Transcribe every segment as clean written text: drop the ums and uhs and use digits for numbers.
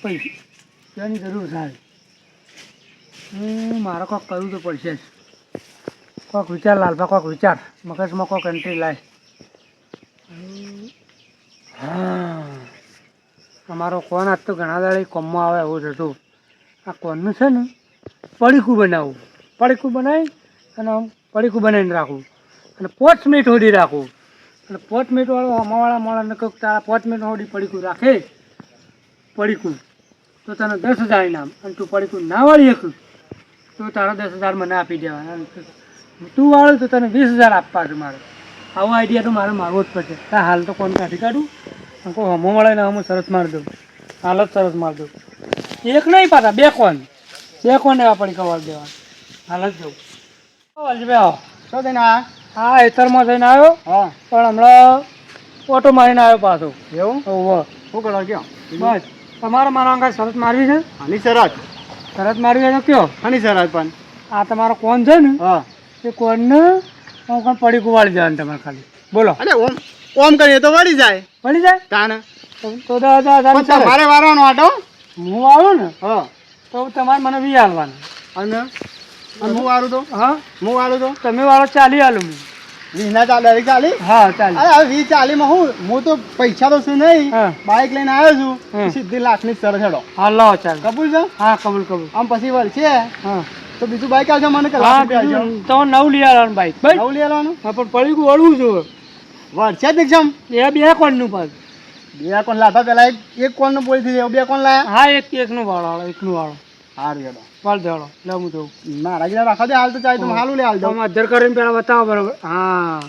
પૈસાની જરૂર થાય. મારે કોક કરવું તો પડશે જ. કોક વિચાર લાલભા, કોક વિચાર મગજમાં, કોક એન્ટ્રી લાય. હા, અમારો કોણ આજ તો ઘણા દાડે કોમમાં આવે એવું જ હતું. આ કોનનું છે ને પડીકું બનાવવું. પડીકું બનાવી અને પડીકું બનાવીને રાખવું અને 5 મિનિટ સુધી રાખવું. અને 5 મિનિટવાળો અમાવાળા મોડાને કહું તારા 5 મિનિટ સુધી પડીકું રાખે પડીકું તો તને 10,000 ઇનામ. અને તું પડીકું ના વાળી શકું તો તારા 10,000 મને આપી દેવાના. અને તું વાળું તો તને 20,000 આપવા છે મારે. આવો આઈડિયા તો મારે મારવો જ પડશે. હા, હાલ તો કોણ કાઢી કાઢું અને કોઈ હમો મળે ને હું સરસ મારી દઉં. હાલ જ સરસ મારી દઉં. એક નહીં પાછા 2 કોણ. 2 કોણ એવા પડી કવાળ દેવા. હાલ જ જવું. વાલજીભાઈ આવો. શું થઈને આયા? હા, હેતરમાં જઈને આવ્યો. હા. પણ હમણાં ઓટો મારીને આવ્યો પાછો. એવું? ઓહો. શું કરો કયો? બસ તમારે મારા અંગાત શરત મારવી છે. આની શરત? શરત મારવી હોય તો કયો? આની શરત પણ? આ તમારો કોણ છે ને હા, એ કોણને હું કોણ પડી કુવાડી જવાનું તમારે ખાલી. બોલો. અરે ઓમ ઓમ કરીએ તો વળી જાય. પડી જાય તાને તો 10,000 મારે વારવાનો આટો. હું આવું ને હા. તો તમારે મને 20 હાલવાના. અને હું વારું તો? હા, હું વારું તો તમે વાળો 40 હાલું હું. 20 ના ચાલે? 40? હા, 40. અરે હવે 20 40 માં હું તો પૈસા તો શું નહીં, હા. બાઇક લઈને આવ્યો છું. હા. સીધી લાખની શરત હેડો. હા, લાવો ચાલો. કબૂલ છે? હા, કબૂલ કબૂલ. આમ પછી વળશે હા તો બીજું બાઇક આવજો મને કે હા, લાખ રૂપિયા આવજો. બીજું તમે નવું લઈ આવવાનું બાઈક. નવું લઈ આવવાનું? હા, પણ પડી ગયું વળવું છું. વળશે જ એકદમ. એ 2 કોણનું પાછું. 2 કોણ લાવતા પેલા એક કોણ નું બોલી દીધી, 2 કોણ લાયા? હા, એકનું વાળો, એકનું વાળો. સારું હેડો. વાળ દેવાળો લે હું જઉં. મારા ગીરા રાખવા દે હાલ તો ચાય તમે હાલું લે હાલ દો. તમે અધર કરીને પેલા બતાવો બરોબર. હા,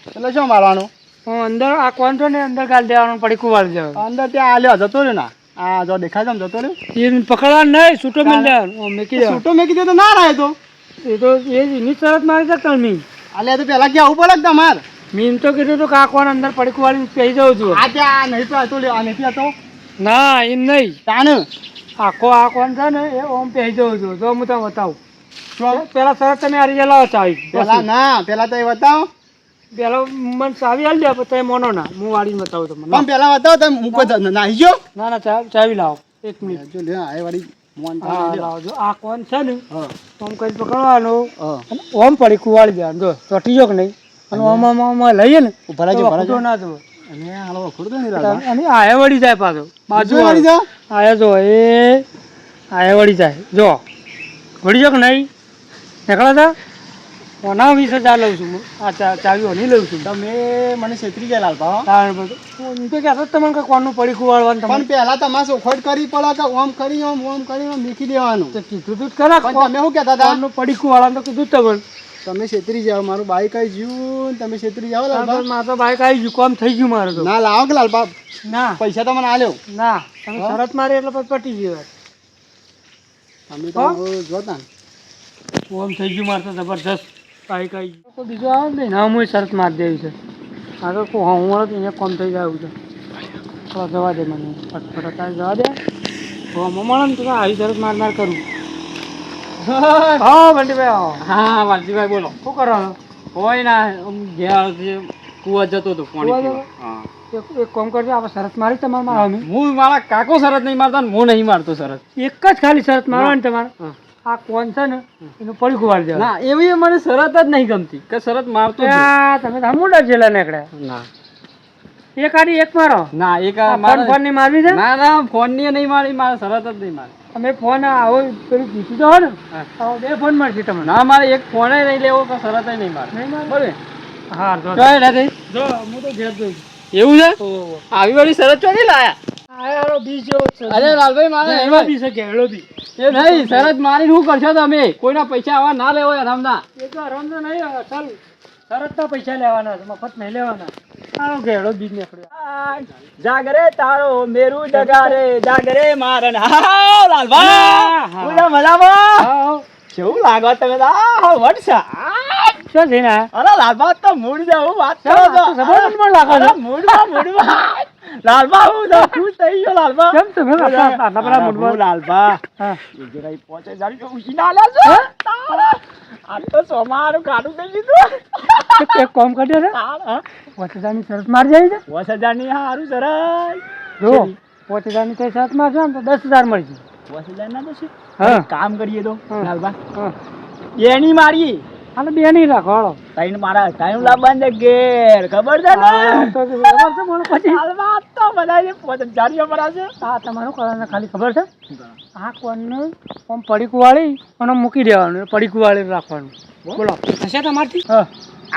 એટલે શું મારવાનું? હું અંદર આ કોણ છો ને અંદર ગાલ દેવાનું પડી કુવાડી દેવાનું. અંદર ત્યાં આલ્યો જતો રહ્યો ના. આ જો દેખાય છે જતો રહ્યો. એ પકડવાનું નહીં, છૂટો મેળ દેવાનું. મેકી દેવાનું. છૂટો મેકી દે તો ના રહે તો. એ તો એની શરત મારી શકતા મી. આલે તો પેલા ક્યાં આવું પડે તમારે. મીન તો કીધું તો કે આ કોણ અંદર પડી કુવાડી પહેરી જવું છું. આ ત્યાં નહીં તો હતો લે આ નથી હતો. ના, એમ નહીં. તાને આખો આ કોણ છે ને એ ઓમ પહેરી જવું છું. જો હું તમને બતાવું. પેલા શરત તમે હારી ગયેલા ચાવી. પેલા ના પેલા તો એ બતાવો. પેલા મને ચાવી હાલ દે પછી મોનો ના હું વાળી બતાવું તમને. પણ પેલા બતાવો તમે મૂકો નાહી ગયો. ના ના, ચાવી લાવો 1 મિનિટ. જો લે આ વાળી મોન હા, લાવો. જો આ કોણ છે ને હા ઓમ કરી પકડવાનું હા અને ઓમ પડી કુવાડી દેવાનું. જો ચોટી જો કે નહીં. અને ઓમ લઈએ ને ભરાઈ તો જો વખતો ના જવો. અને હાલો ખોડતો નહીં લાગા. અને આયા વળી જાય પાછો. બાજુ વાળી જા. આયા જો એ આયા વળી જાય. જો વળી જો કે નહીં નીકળો તા. ઓના 20,000 લઉં છું હું. આ ચાવી ઓની લઉં છું. તમે મને છેતરી ગયા લાલપા હો. કારણ બધું એમ તો કહેતો તમને કે કોણનું પડી કુવાડવાનું પણ તમને પેલા તમારે ચોખવટ કરી પડે કે ઓમ કરી ઓમ મૂકી દેવાનું. તો કીધું તું જ ખરા. પણ તમે શું કહેતા હતા? કોણનું પડી કુવાડવાનું તો કીધું જ તમને. તમે છેતરી જાઓ, મારું બાઈક આવી ગયું, તમે છેતરી જાઓ લાલપા. મારે તો બાઈક આવી ગયું, કામ થઈ ગયું મારે તો. ના લાવો કે લાલપા ના પૈસા તો મને આલ્યો. ના, તમે શરત મારી એટલે પછી પટી ગયું. તમે તો જોતા ને. ઓમ થઈ ગયું મારે તો જબરજસ્ત. બાઈક આવી ગયું. કોઈ બીજું આવે ને ના હું શરત મારી દેવી છે. આ તો હું મળે તો અહીંયા કામ થઈ જાય એવું છે. તો જવા દે મને ફટફટ જવા દે. હું મળે ને તો આવી શરત માર કરું. હા બંટીભાઈ આવો. હા વાલજીભાઈ બોલો. શું કરો છો? હોય ના ઘેર કુવા જતો હતો પાણી કૂવા પીવા. જતો? હા. એક કામ કરજો, આપણે શરત મારી તમારે મારવાની. હું મારા કાકો શરત નહીં મારતા ને હું નહીં મારતો શરત. એક જ ખાલી શરત મારવાની તમારે. હા. આ કોણ છે ને એનું પડી કુવાડી દેવાનું. ના એવી મને શરત જ નહીં ગમતી કે શરત મારતો જ નહીં. આ તમે તો મોટા જેલા નીકળ્યા. ના એક આડી એક મારો. ના એક આ મારે ફોન ની મારવી છે. ના ના ફોન ની નહીં મારી, મારે શરત જ નહીં મારી. તમે ફોન આવો પેલું જીતી તો હો ને. હા. આવો 2 ફોન મળશે તમને. ના મારે એક ફોન નહીં લેવો કે શરત નહીં મારે. નહીં મારે? બરોબર. હા, જો ચોય નથી જો હું તો ઘેર જોઈ. એવું છે? ઓહો. આવી વાળી શરત ચોથી લાયા? આ યારો બીજ જેવો જ છે. અરે લાલભાઈ મારે એમાં એમાં બી છે ઘેરડો બી. એ નહીં શરત મારી શું કરશો તમે? કોઈના પૈસા આવા ના લેવો આરામના. એ તો આરામ તો નહીં આવે. ચાલ શરતના પૈસા લેવાના છે, મફત નહીં લેવાના. આવો ઘેરડો બીજ નીકળ્યો. જાગરે તારો મેરું જગારે જાગરે મારન. હા લાલભાઈ હા. પૂરા મજામાં? હા, કેવું લાગો તમે તો? આ વટસા. શું છે ને આ? અરે લાલભા તો મૂડ જાવ વાત કરો આ છો. તો જબરદસ્ત પણ લાગે છે. અરે મૂડમાં લાલભા હું તો ખુશ થઈ ગયો લાલભા. કેમ તમે આટલા બધા મૂડમાં? હું લાલભા હા. એ જરાય 5,000 રૂપિયા ઉછીના આલ્યા છો. આ તો સોમારું કાઢું થઈ દીધું. એક કામ કરજો ને, 5,000 ની શરત મારી જાય છે. 5,000 ની હારું સરસ. જો 5000 ની તે સાતમાં છે ને તો 10,000 મળશે. 5000 ના થશે? હા. કામ કરીએ તો હા. લાલબા હા એની મારી હાલે બે નહીં રાખો હાલો. તાઈને મારા ટાઈમ લાવવાનું છે ઘેર ખબર છે ને હા, તો ખબર છે મને પછી. લાલબા તો બધાને 5000 પડાશે. હા તમારું કરવાનું ખાલી ખબર છે આ કોનનું આમ પડીકું વાળી અને મૂકી દેવાનું પડીકું વાળી રાખવાનું. બોલો થશે તમારથી? હા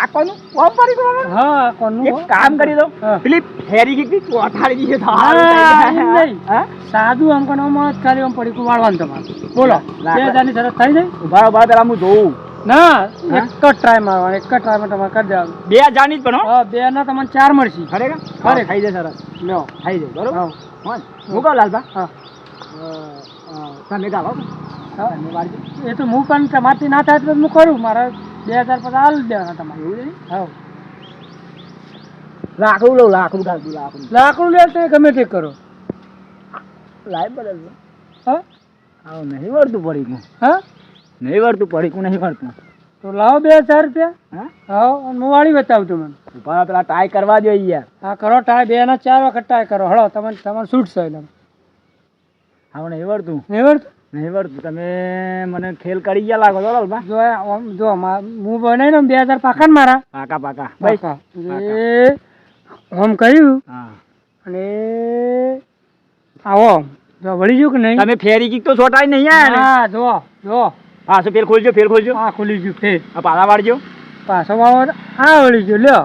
આ કોનું કોમ પડી ગયું? હા આ કોનનું એક કામ કરી દો હા. પેલી ફેરી ગઈ ચોથાડી દીધી તો હા, હારું થઈ જાય. એમ નહીં. હા? સાદું આમ કોનામાં ખાલી આમ પડીકું વાળવાનું તમારે. બોલો ના, 2000 ની શરત થઈ જાય? ઉભા ઉભા પેલા હું જોઉં ના હા? એક જ ટ્રાય મારવાનો એક જ ટ્રાયમાં તમારે કરી દેવાનું. 2000 ની જ પણ હો. હા 2 ના તમને 4 મળશે. ખરેખર ખરેખર. થઈ જાય સરસ લ્યો થઈ જાય બરોબર હા. હોન હું કહું લાલબા હા તમે ગાવો હા. તમે વાળજો એ તો હું પણ તમારથી ના થાય તો હું કરું મારે 2000 પછી હાલ દેવાના તમારે. એવું છે? હા લાકડું લઉં લાકડું કાઢું લાકડું લાકડું લે તો ગમે તે કરો. લાઈવ બદલ હા આવું નહીં વળતું પડીકું હા નહીં વળતું પડીકું નહીં વળતું તો લાવો 2000 રૂપિયા. હા હા અને હું વાળી બતાવું મને. ઉભા પેલા ટ્રાય કરવા દો યાર હા કરો ટાય 2 ના 4 વખત ટ્રાય કરો હળો તમારે છૂટ છે એટલે આવું નહીં વળતું નહીં નહીં વળતું તમે મને ખેલ કરી ગયા લાગો છો લાલબા જો આમ જો હું બનાવીને 2000 પાકા ને મારા પાકા પાકા ભાઈ પાકા એ આમ કર્યું હા અને આવો જો વળી ગયું કે નહીં? તમે ફેરી કીક તો છોટાઈ નહીં આયા ને હા જો જો પાછું ફેર ખોલજો આ ખુલી ગયું ફેર આ પાછા વાળજો પાછો વાળો આ વળી ગયો લ્યો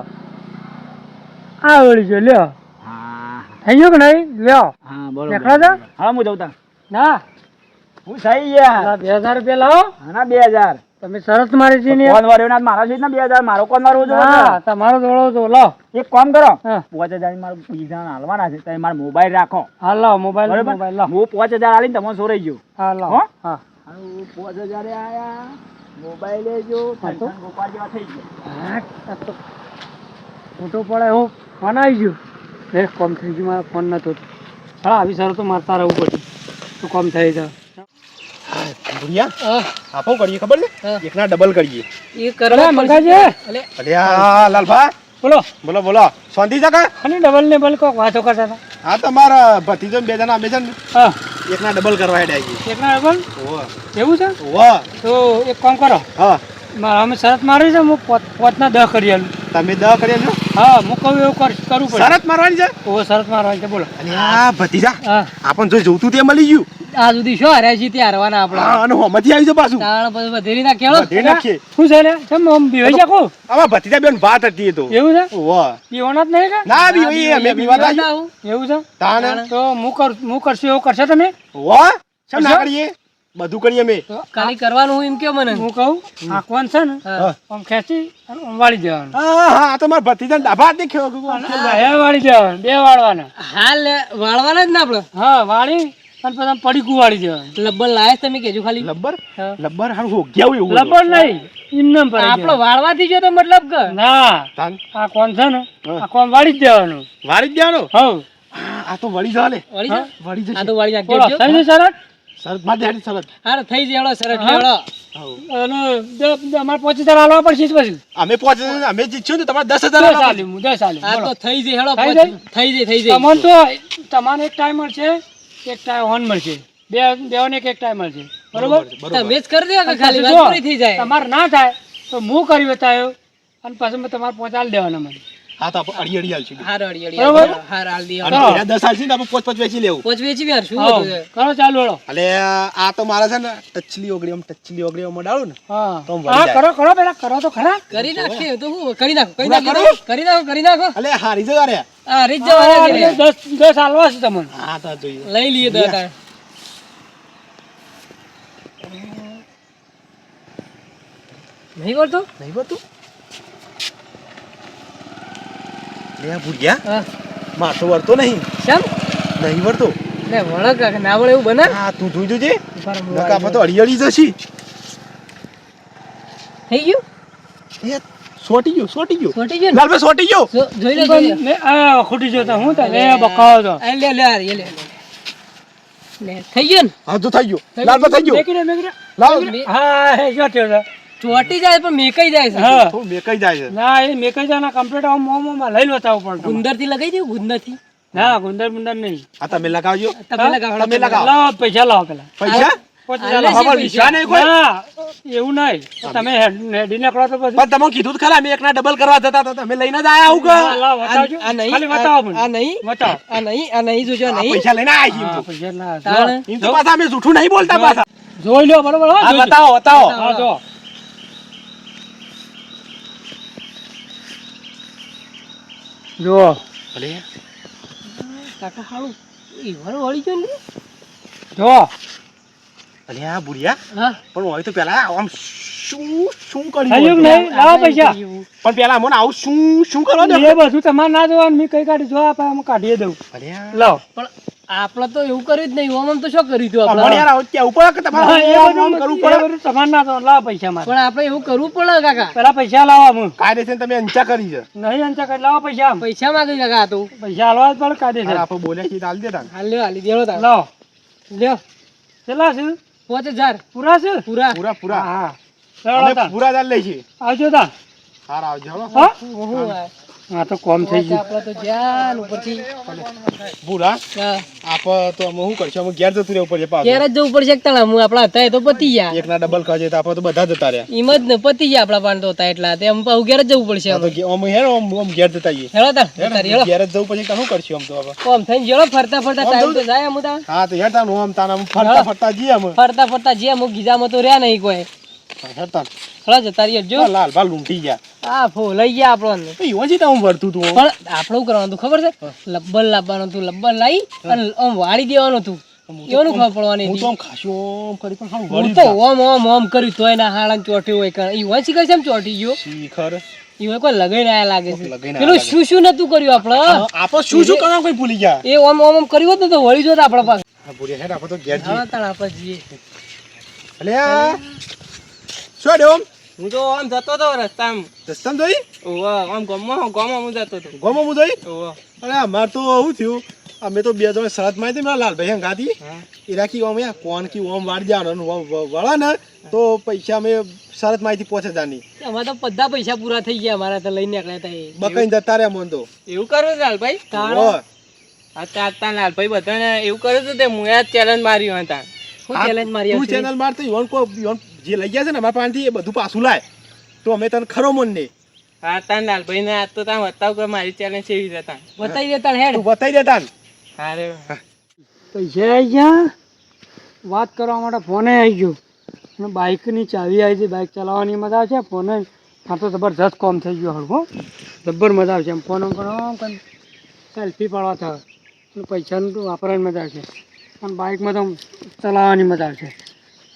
આ વળી ગયો લ્યો હા થઈ ગયું કે નહીં? લ્યો હા બરોબર નીકળો છો? હા હું જઉં તા ના હું થઈ યાર 2000 રૂપિયા લાવો હા 2000 તમે શરત મારી છે ને. કોણ વાળ્યો ના મારા છે ને 2000 મારો કોણ વાળવો જો હા તમારો દોડો તો લો એક કામ કરો હા 5000 મારું પૈસા હાલવાના છે તમે મારો મોબાઈલ રાખો હા લાવો મોબાઈલ બરોબર મોબાઈલ લાવો હું 5000 હાલીને તમને સોરાઈ ગયો હા હો? લાવો હા 5000 આયા મોબાઈલ જો ગોપાલ જેવા થઈ ગયા હા આ તો ફોટો પડે હું ફોન આવી ગયો એક કોમ થઈ ગયું મારો ફોન નતો હા આવી સારું તો મારતા રહેવું પડશે તો કોમ થઈ જાય. ભુરિયા આપો કરીએ ખબર છે એકના ડબલ કરીએ. એ કરવા મંગાજે અલે આ લાલભા બોલો બોલો બોલો શાંતિ છે કા? અને ડબલ ને બલ કોક વાતો કરતા હતા. હા તમારા ભતીજો બે જણા અમે છે ને હા એકના ડબલ કરવા હેડ્યા છીએ. એકના ડબલ ઓવા એવું છે ઓવા તો એક કામ કરો હા મારા અમે શરત મારી છે હું 5 ના 10 કરી આલું. તમે 10 કરી લ્યો. હા હું કહું એવું કરવું પડે. શરત મારવાની છે. ઓ શરત મારવાની છે બોલો. અલે આ ભતીજા હા આપણ જો જોતું તે મળી ગયું. આ સુધી શું હાર્યા છીએ ત્યાં હારવાના આપણા હા અને હોમાંથી આવી છે પાછું. તાણ પછી વધેરી ના કેળો વધે નાખીએ. શું છે ને કેમ આમ બીવાઈ જાકો આમાં ભતીજા બેન વાત હતી એ તો. એવું છે ઓવા પીવાના જ નહીં કે ના બી ભાઈ અમે બીવા થાય. એવું છે તાને તો હું કરશું એવું કરશો તમે? ઓવા શેમ ના કરીએ બધું કરીએ અમે. ખાલી કરવાનું હું એમ કયો મને હું કહું આ કોણ છે ને હા આમ ખેંચી અને આમ વાળી દેવાનું. હા હા આ તો મારા ભતીજા ડાભા દેખ્યો. બે વાળી દેવાનું બે વાળવાના. હાલ વાળવાના જ ને આપડે હા વાળી અને પછી આમ પડીકું વાળી દેવાનું. લબ્બર લાયસ તમે કેજો ખાલી લબ્બર હા. લબ્બર હારું હો ગયા એવું લબર નહીં ઇન્નમ પર આપડે વાળવાથી જો તો મતલબ કે ના તાન આ કોણ છે ને હા. આ કોણ વાળી જ દેવાનું. વારી જ દેવાનો. હવ આ તો વળી જા લે વળી જા વળી આ જશે તો વાળી બોલો નાખજો થઈ જશે શરત? સરત માં દેડી સરત. હાર થઈ જાય સરસ હા. લેવડો અને અમારે 5000 હાલવા પડશે જ પછી. અમે પહોંચ અમે જીત્યું ને તમારે 10,000 દસ આલવા આલ્યું હું 10 આલ્યું. આ બોલો. તો થઈ જાય હેડો થઈ જાય? થઈ જાય તમને તો તમારે એક ટાઈમ મળશે એક ટાઈમ ઓન મળશે બેઓને એક ટાઈમ મળશે બરોબર. તમે જ કરી દો કે ખાલી પછી વાત જો, પૂરી થઈ જાય તમારે ના થાય તો હું કરી બતાવ્યો અને પછી મેં તમારે પહોંચાડી દેવાના મને. હા તો આપણે અડી અડી આલશું. હાર અડી અડી બરોબર. હાર હાલ દી અને હા. પેલા 10 આલશું ને આપણે પોચ પોચ વેચી લેવું. પોચ વેચી યાર શું હા, હતું છે? કરો ચાલુ હેડો. અલે આ તો મારે છે ને ટચલી ઓગળી આમ ડાળું ને હા તો વળી હા જાય. કરો પેલા કરો તો ખરા. કરી નાખીએ તો હું કરી નાખો પૂરા કરો? કરી નાખો અલે હારી જગા રે. આ રીત જવાના છે. 10 હાલવા છે તમને. હા તો જોઈએ. લઈ લઈએ તો તાર નહીં કરતો નહીં બતું લે ભૂરિયા હા માથો વળતો નહીં કેમ નહીં વળતો. લે વળક કે ના વળે એવું બને હા તું જોઈ જોજે ઉભા રહો, નકા આપણે તો અડી અડી જશી. થઈ ગયું એ સોટી ગયો છોટી ગયું ને? લાલભાઈ સોટી ગયો. જોઈ લે જોઈ લે મેં આ ખોટી જોતા હું તો લે બકાવો તો. આ લે લે આ રે, લે લે થઈ ગયું ને હા તો થઈ ગયો લાલભાઈ થઈ ગયો. મેકી દે. લાવ હા હે જો થયો છે. ચોટી જાય પણ મેકાઈ જાય છે હા મેકાઈ જાય છે. ના એ મેકાઈ જાના કમ્પ્લીટ આમ મોમાં લઈ લેતા ઉપર ગુંદર થી લગાઈ દેવું ગુંદર થી ના ગુંદર મુંદર નહીં. આ તમે લગાવજો. તમે લગાવો તમે લગાવો. લાવો પૈસા લાવો પેલા. પૈસા? હાલે છે ખબર પૈસા. વિશ્વાસ નહીં કોઈ? ના એવું નહીં. તમે હેડી નીકળો તો પછી પણ તમે કીધું તો ખરા અમે એકના ડબલ કરવા જતા તો તમે લઈને જ આયા આવું હા, લાવો, બતાવજો. આ નહીં, ખાલી બતાવો મને. આ નહીં, બતાવો. આ નહીં જોજો, આ નહીં. પૈસા લઈને આયા છીએ એમ હા, તો. પૈસા ના તાણે. એમ તો પાછા અમે જૂઠું નહીં બોલતા પાછા. જોઈ લો બરોબર હો, હા જોઈ લો. બતાવો બતાવો. હા જો જો ભલે કાકા હાલું ઈવર વળી ગયો ને. જો ભલે આ બુઢિયા હા પણ હોય તો પેલા આમ શું શું કર્યું થયું હોય? નહીં લાવો પૈસા. પણ પેલા મને આવું શું કરવા દો? એ બધું તમારે ના જોવાનું મેં કઈ કાઢી જો આપણે આમ કાઢીએ દઉં. ભલે આ. લાવો. પણ આપણે તો એવું કર્યું જ નહીં. આમ તો શું કર્યું હતું પણ આપણે? યાર આવું કેવું પડે કે હા, તમારે એ આમ બધું કરવું એ પડે. બધું તમારે ના જોવાનું. લાવો પૈસા મારે. પણ આપણે એવું કરવું પડે કાકા. પેલા પૈસા લાવો હું કાયદેસર તમે અંચા કરી છે. નહીં અંચા કરી લાવો પૈસા આમ. પૈસા માંગે કાકા આ તો. પૈસા હાલવા જ પડે કાયદેસર. આપણે બોલ્યા છીએ તો હાલ દેતા ને. હાલ લ્યો, હાલી દેવો તાર. લાવો. લ્યો કેટલા છે 5000 પૂરા છે પૂરા. પૂરા પૂરા હા ચાલો અમે તાન. પૂરા દાલ લઈ છીએ. આવજો તા હારા આવજો હો. હા હું આ હા તો કોમ થઈ ગયું. આપણે તો જ્યાં ઉપરથી પૂરા હા, આપ તો અમે શું કરશું અમે ઘેર જતું રહેવું પડશે પાછું. ઘેર જ જવું પડશે. એકતા હું આપણા હતા એ તો પતી ગયા. એકના ડબલ ખાજે તો આપણે તો બધા જતા રહ્યા. એમ જ ને પતી ગયા આપણા પાન તો હતા એટલા. તે અમે પાછું ઘેર જ જવું પડશે. આ તો અમે હેરો આમ ઘેર જતા આવીએ. હેલો તાર તારી હેલો. ઘેર જ જવું પછી શું કરશું આમ તો આપણે. કોમ થઈને જેલો ફરતા ફરતા આમ ટાઈમ જવું તો જાય. અમુ તા હા તો હેરતા નું આમ તાના ફરતા ફરતા જઈએ અમે. ફરતા ફરતા જે અમુક ગીજામાં તો રહ્યા નહીં કોઈ. હેરતા હેલો જતા રહીએ જો. લાલ ભાલ લૂંટી ગયા. આ ફો લઈ ગયા આપણને. તો ઈવન છે આમ વર્તું તું. પણ આપણે શું કરવાનું હતું ખબર છે? લબ્બર લાવવાનું હતું. લબ્બર લાવી અને આમ વાળી દેવાનું હતું. એનું ખબર પડવાની હું તો હતી. આમ ખાસ્યો આમ કરી પણ હાવ હું વળી તો ગયા. ઓમ ઓમ ઓમ કર્યું તોય ના હાળા ચોટ્યું હોય કારણ ઈ હોય શીખર છે એમ ચોટી ગયો. શિખર ઈ હોય કોઈ લગાઈને આયા લાગે છે. લગાઈને પેલું આયા શું શું નતું કર્યું આપણે? આપણે શું શું કરવા કોઈ ભૂલી ગયા. એ ઓમ ઓમ ઓમ કર્યું હોત ને તો વળી જોત આપણા પાસે. હા ભૂલી હેડ આપણે તો ઘેર જઈએ. હા તાણ આપણે જઈએ. અલ્યા શું ડેમ હું તો આમ જતો હતો રસ્તામાં. દસ્તામ જોઈ ઓવા આમ ગામમાં હું જતો હતો. ગોમો હું જોઈ. ઓવા અરે અમાર તો શું થયું અમે તો બે જણ શરત માં હતી મારા લાલભાઈ હંગાતી એ રાખી ઓમ યા કોણ કી ઓમ વાળ જવાનું વળે ને તો પૈસા અમે શરત માં હતી 5000 ની અમારે તો બધા પૈસા પૂરા થઈ ગયા. અમારા તો લઈને નીકળ્યા હતા એ. બકાઈ જતા રહ્યા મન તો એવું કર્યું લાલભાઈ? તાણ ઓય. આ તાર લાલભાઈ બધાને એવું કર્યું હતું તે મુએ ચેલેન્જ માર્યું હતા. શું હા, ચેલેન્જ મારી તું આવશે? ચેનલ માર તો ઈવન કો ઈવન જે લઈ ગયા છે ને અમારા પાસેથી એ બધું પાછું લાય તો અમે તને ખરો મન ને હા તાર લાલભાઈ ને આજ તો તાર બતાવ કે મારી ચેલેન્જ એવી જ હતા. બતાવી દેતા હેડ. તું બતાવી દેતા ને હારે પૈસા આવી ગયા વાત કરવા માટે ફોને આવી ગયો અને બાઇકની ચાવી આવી છે. બાઇક ચલાવવાની મજા આવશે. ફોને આ તો જબરજસ્ત કોમ થઈ ગયો હળવો જબ્બર મજા આવશે. એમ ફોન આમ સેલ્ફી પાડવા થાય અને પૈસાનું તો વાપરવાની મજા આવશે અને બાઇકમાં તો ચલાવવાની મજા આવશે.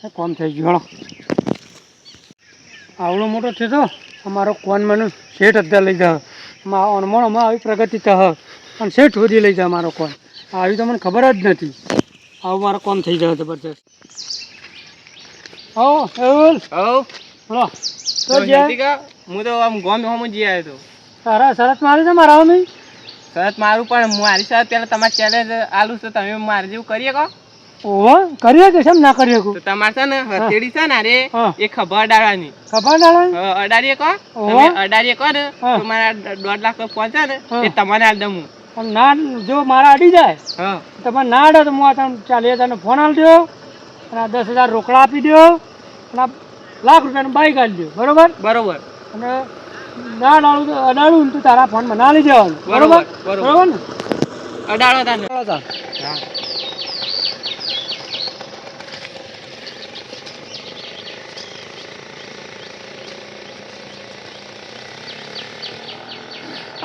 એ કોમ થઈ ગયું હળો. આવડો મોટો છે તો અમારો કોન મને શેઠ અત્યારે લઈ જાય અણમોણમાં આવી પ્રગતિ થશે અને શેઠ સુધી લઈ જાય મારો કોન. આવી તો મને ખબર જ નથી. આવું મારો કોમ થઈ જાય જબરજસ્ત. હો એવું હવ બોલો તો તો જ્યાં હેતીકા, હું તો આમ ગોમ હોમ જઈ આવ્યો હતો. તારા શરત મારી છે મારા અમે સરસ મારું પણ મારી સાથે પેલા તમારે ચેલેન્જ આલું તો તમે મારે જેવું કરીએ કહો ઓહો કરીએ કે કેમ ના કરીએ તો તમારે છે ને હથેળી છે ને અરે હા. એ ખભા અડાડવાની. ખબર ના અડાડીએ કહો ઓહો. તમે અડાડીએ કહો ને હા. તો મારા 1.5 લાખ તો પહોંચે ને હા. એ તમારે આલ દઉં હું. પણ ના જો મારા અડી જાય હા તમારે ના અડે તો હું આ તમને 40,000 ફોન આપી દો અને આ 10,000 રોકડા આપી દો અને આ લાખ રૂપિયાનું બાઈક આપી દો બરોબર. બરોબર અને ના અડાડું તો અડાડું ને તું તારા ફોનમાં ના લઈ જવાનું બરોબર બરોબર. બરોબર ને અડાડો તાને. ચાલો તાર. હા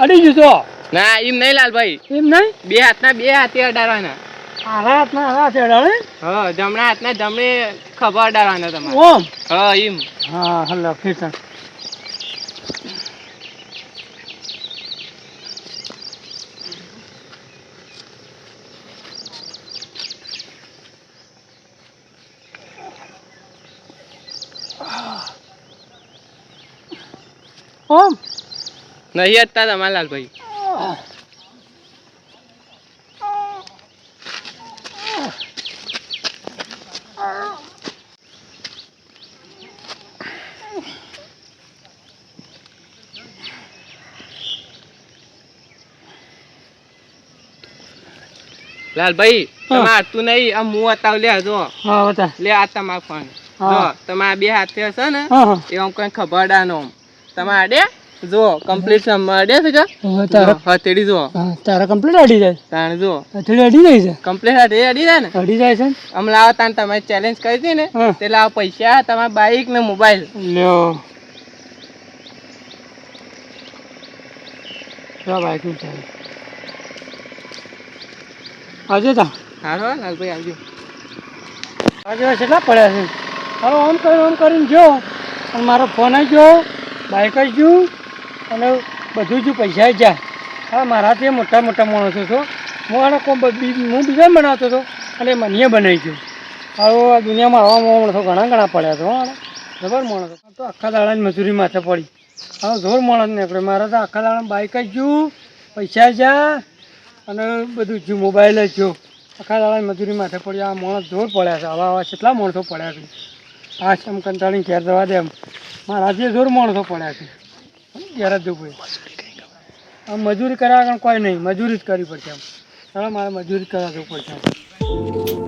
અડી જશો ના એમ નહીં લાલભાઈ, એમ નહીં બે હાથના બે હાથે અડાડવાના. આના હાથમાં આના હાથે અડાડે હા જમણા હાથના જમણે ખભા અડાડવાના તમારે. ઓમ હા એમ. હા હલો કીર્તન ઓમ નહીં હતા તમારા લાલભાઈ. લાલભાઈ હા. તમારે તું નહીં આમ હું બતાવ લે જો હા બતા લે આ તમારો ફોન હા. જો તમારા બે હાથે હશે ને હા હા એ આમ કઈ ખબરડાનો તમારે દે જો કમ્પ્લીટ નંબર દે છે કે હવે તારા હા તેડી જો હા તારા કમ્પ્લીટ અડી જાય તાણે જો અથડી અડી જાય છે કમ્પ્લીટ અડી જાય ને અડી જાય છે ને? આમ લાવો તાને તમે ચેલેન્જ કરી હતી ને હા. તે લાવો પૈસા તમારા બાઈક ને મોબાઈલ લ્યો પેલા બાઈકનું ચાલે આવજો તા હારો લાલભાઈ આવજો આજે કેટલા પડ્યા છે હાલો આમ કરીને જો અને મારો ફોન આવી ગયો બાઈક જ ગયું અને બધું જ પૈસા જ જાય હા મારાથી મોટા મોટા માણસો છો હું આનો હું બીજા બનાવતો હતો અને મને બનાવી ગયો હવે આ દુનિયામાં આવા માણસો ઘણા પડ્યા છો હા જબર માણસો તો આખા દાડાની મજૂરી માથે પડી હવે જોર માણસ નીકળે મારે તો આખા દાડા બાઈક જ ગયું પૈસા જા અને બધું જ મોબાઈલ જ જો આખા દાડાની મજૂરી માથે પડી આ માણસ જોર પડ્યા છે આવા કેટલા માણસો પડ્યા છે આ એમ કંટાળીને ઘેર જવા દે એમ મારા જે જોર માણસો પડ્યા છે ઘેર જ જવું પડે આમ મજૂરી કરવા આગળ કોઈ નહીં મજૂરી જ કરવી પડશે એમ ચાલો મારે મજૂરી કરવા જવું પડશે એમ